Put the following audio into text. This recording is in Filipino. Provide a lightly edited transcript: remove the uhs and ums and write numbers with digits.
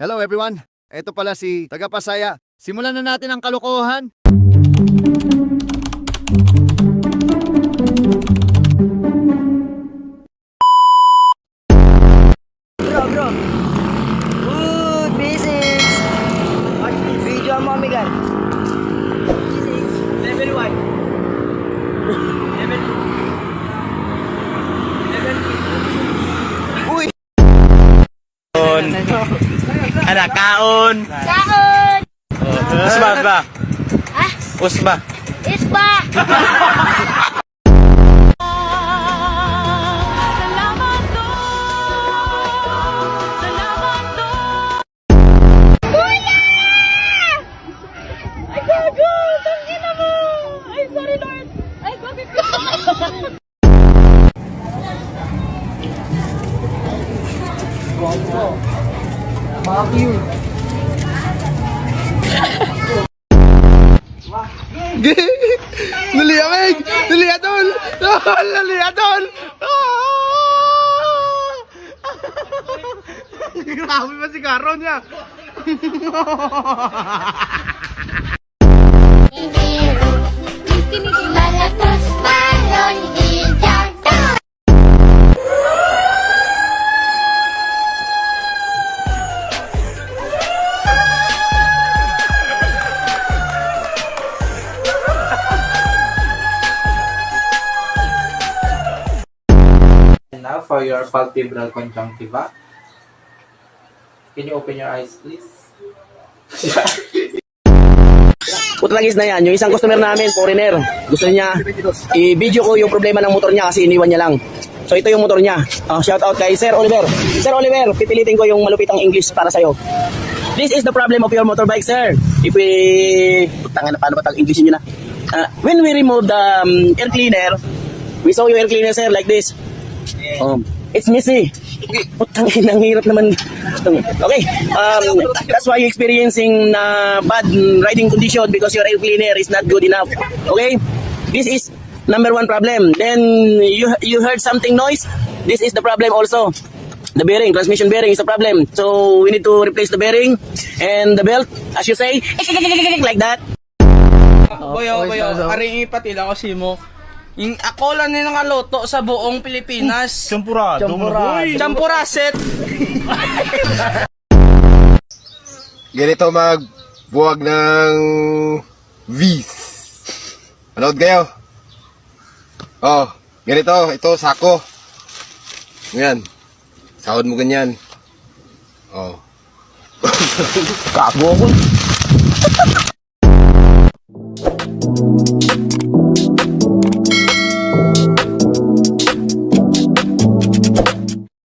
Hello everyone, ito pala si Tagapasaya. Simulan na natin ang kalokohan. Bro. Good, basics. Video mo, amigan. Basics. Level 1. Level 2. Level 3. Uy! Ada kaon. Kaon! Usba. Ah, Usba. isba! Kuya! Ay, gago! Tangina mo! Ay, sorry, Lord! Ay, gabi ko! Naliamig! Naliadol! Naliadol! Grabe ba si Karo niya? Malakas balon ijato! And now for your palpebral conjunctiva. Can you open your eyes, please? Putragis na yan. Yung isang customer namin, foreigner. Gusto niya i-video ko yung problema ng motor niya kasi iniwan niya lang. So ito yung motor niya. Shout out kay Sir Oliver. Sir Oliver, pipilitin ko yung malupitang English para sa'yo. This is the problem of your motorbike, sir. If we... Putang na, paano ba English nyo na? When we remove the air cleaner, we saw yung air cleaner, sir, like this. It's messy. Putang ina, ang hirap naman. Okay, that's why you're experiencing bad riding condition because your air cleaner is not good enough. Okay, this is number one problem. Then you heard something noise. This is the problem also. The bearing, transmission bearing is a problem. So we need to replace the bearing and the belt, as you say, like that. Boyo, aring ipatila ko si mo. Yung ako lang na nakaloto sa buong Pilipinas. Champurado. Champuraset. Ganito magbuwag ng V's. Manood kayo. Oh, ganito. Ito, sako. Ganyan. Sahod mo ganyan. Oh. Kago ako.